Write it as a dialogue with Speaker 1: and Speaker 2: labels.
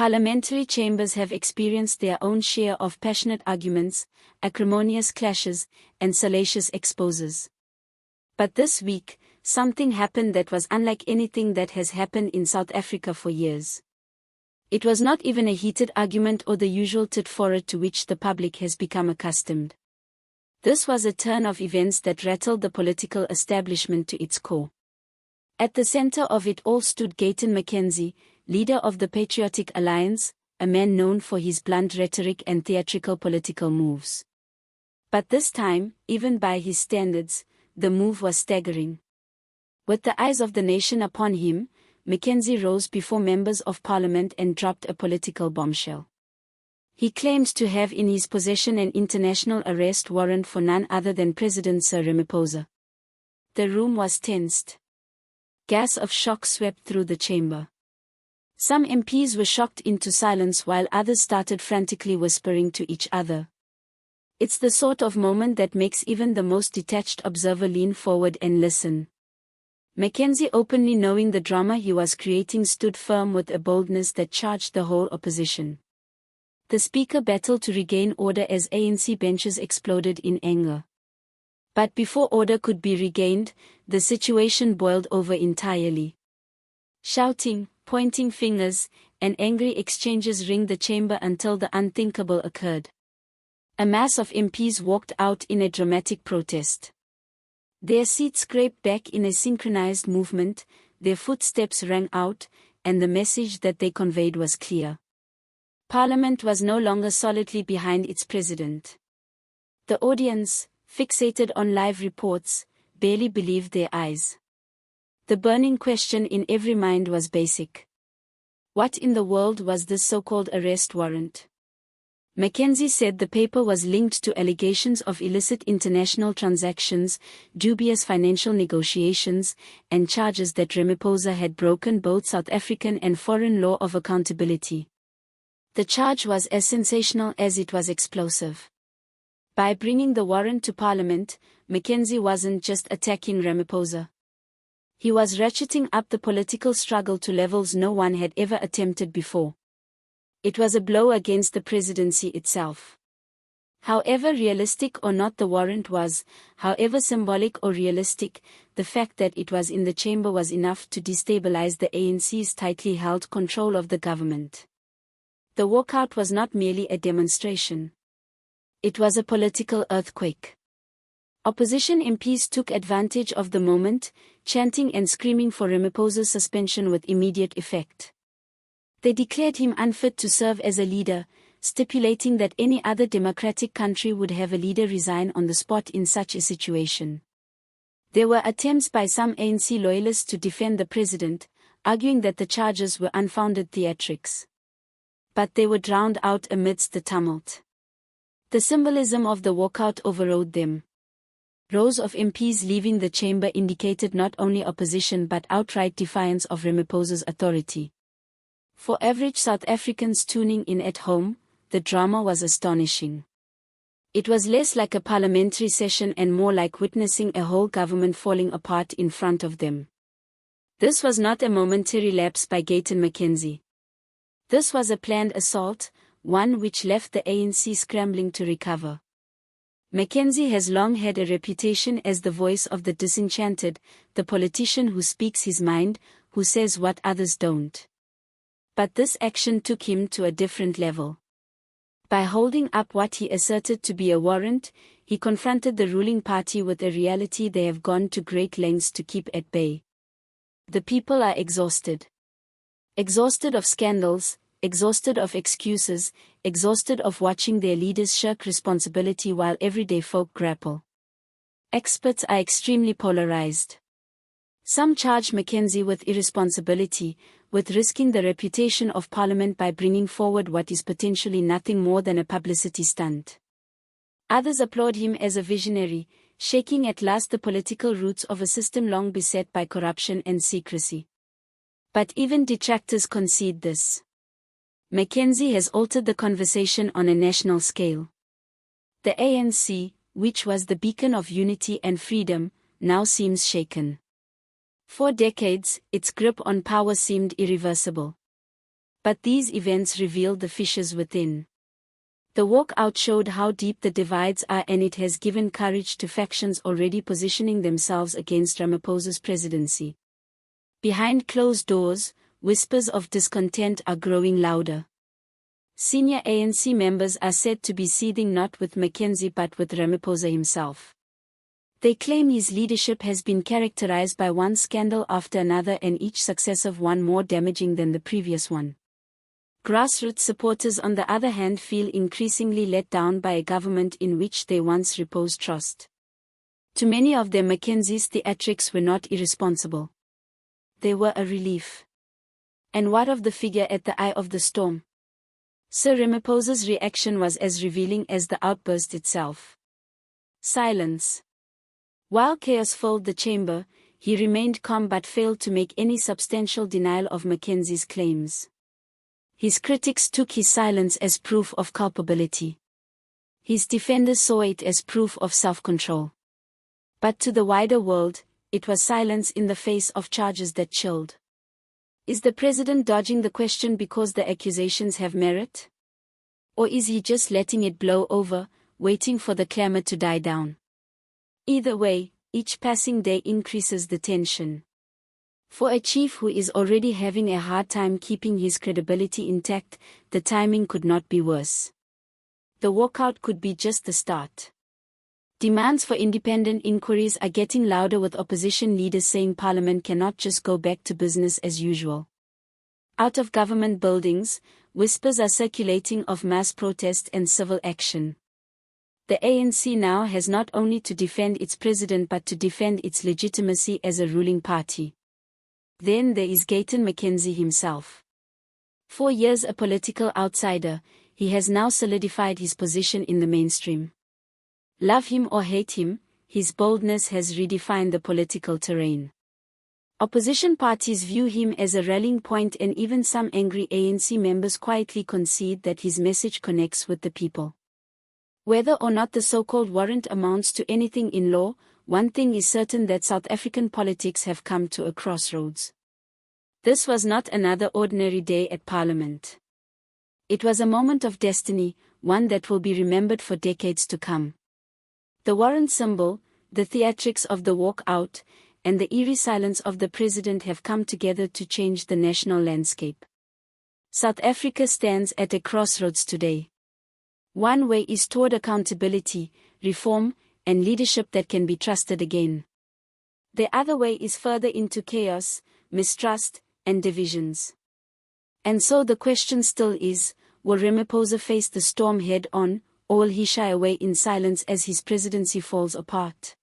Speaker 1: Parliamentary chambers have experienced their own share of passionate arguments, acrimonious clashes, and salacious exposes. But this week, something happened that was unlike anything that has happened in South Africa for years. It was not even a heated argument or the usual tit-for-tat to which the public has become accustomed. This was a turn of events that rattled the political establishment to its core. At the center of it all stood Gayton McKenzie, leader of the Patriotic Alliance, a man known for his blunt rhetoric and theatrical political moves. But this time, even by his standards, the move was staggering. With the eyes of the nation upon him, McKenzie rose before members of parliament and dropped a political bombshell. He claimed to have in his possession an international arrest warrant for none other than President Sir Ramaphosa. The room was tensed. Gas of shock swept through the chamber. Some MPs were shocked into silence while others started frantically whispering to each other. It's the sort of moment that makes even the most detached observer lean forward and listen. McKenzie, openly knowing the drama he was creating, stood firm with a boldness that charged the whole opposition. The speaker battled to regain order as ANC benches exploded in anger. But before order could be regained, the situation boiled over entirely. Shouting, pointing fingers, and angry exchanges ringed the chamber until the unthinkable occurred. A mass of MPs walked out in a dramatic protest. Their seats scraped back in a synchronized movement, their footsteps rang out, and the message that they conveyed was clear. Parliament was no longer solidly behind its president. The audience, fixated on live reports, barely believed their eyes. The burning question in every mind was basic. What in the world was this so-called arrest warrant? McKenzie said the paper was linked to allegations of illicit international transactions, dubious financial negotiations, and charges that Ramaphosa had broken both South African and foreign law of accountability. The charge was as sensational as it was explosive. By bringing the warrant to Parliament, McKenzie wasn't just attacking Ramaphosa. He was ratcheting up the political struggle to levels no one had ever attempted before. It was a blow against the presidency itself. However realistic or not the warrant was, however symbolic or realistic, the fact that it was in the chamber was enough to destabilize the ANC's tightly held control of the government. The walkout was not merely a demonstration. It was a political earthquake. Opposition MPs took advantage of the moment, chanting and screaming for Ramaphosa's suspension with immediate effect. They declared him unfit to serve as a leader, stipulating that any other democratic country would have a leader resign on the spot in such a situation. There were attempts by some ANC loyalists to defend the president, arguing that the charges were unfounded theatrics. But they were drowned out amidst the tumult. The symbolism of the walkout overrode them. Rows of MPs leaving the chamber indicated not only opposition but outright defiance of Ramaphosa's authority. For average South Africans tuning in at home, the drama was astonishing. It was less like a parliamentary session and more like witnessing a whole government falling apart in front of them. This was not a momentary lapse by Gayton McKenzie. This was a planned assault, one which left the ANC scrambling to recover. McKenzie has long had a reputation as the voice of the disenchanted, the politician who speaks his mind, who says what others don't. But this action took him to a different level. By holding up what he asserted to be a warrant, he confronted the ruling party with a reality they have gone to great lengths to keep at bay. The people are exhausted. Exhausted of scandals, exhausted of excuses, exhausted of watching their leaders shirk responsibility while everyday folk grapple. Experts are extremely polarized. Some charge McKenzie with irresponsibility, with risking the reputation of Parliament by bringing forward what is potentially nothing more than a publicity stunt. Others applaud him as a visionary, shaking at last the political roots of a system long beset by corruption and secrecy. But even detractors concede this. McKenzie has altered the conversation on a national scale. The ANC, which was the beacon of unity and freedom, now seems shaken. For decades, its grip on power seemed irreversible. But these events revealed the fissures within. The walkout showed how deep the divides are, and it has given courage to factions already positioning themselves against Ramaphosa's presidency. Behind closed doors, whispers of discontent are growing louder. Senior ANC members are said to be seething not with McKenzie but with Ramaphosa himself. They claim his leadership has been characterized by one scandal after another, and each successive one more damaging than the previous one. Grassroots supporters, on the other hand, feel increasingly let down by a government in which they once reposed trust. To many of them, McKenzie's theatrics were not irresponsible. They were a relief. And what of the figure at the eye of the storm? Sir Ramaphosa's reaction was as revealing as the outburst itself. Silence. While chaos filled the chamber, he remained calm but failed to make any substantial denial of McKenzie's claims. His critics took his silence as proof of culpability. His defenders saw it as proof of self-control. But to the wider world, it was silence in the face of charges that chilled. Is the president dodging the question because the accusations have merit? Or is he just letting it blow over, waiting for the clamor to die down? Either way, each passing day increases the tension. For a chief who is already having a hard time keeping his credibility intact, the timing could not be worse. The walkout could be just the start. Demands for independent inquiries are getting louder, with opposition leaders saying Parliament cannot just go back to business as usual. Out of government buildings, whispers are circulating of mass protest and civil action. The ANC now has not only to defend its president but to defend its legitimacy as a ruling party. Then there is Gayton McKenzie himself. 4 years a political outsider, he has now solidified his position in the mainstream. Love him or hate him, his boldness has redefined the political terrain. Opposition parties view him as a rallying point, and even some angry ANC members quietly concede that his message connects with the people. Whether or not the so-called warrant amounts to anything in law, one thing is certain, that South African politics have come to a crossroads. This was not another ordinary day at Parliament. It was a moment of destiny, one that will be remembered for decades to come. The warrant symbol, the theatrics of the walkout, and the eerie silence of the president have come together to change the national landscape. South Africa stands at a crossroads today. One way is toward accountability, reform, and leadership that can be trusted again. The other way is further into chaos, mistrust, and divisions. And so the question still is, will Ramaphosa face the storm head-on, or will he shy away in silence as his presidency falls apart?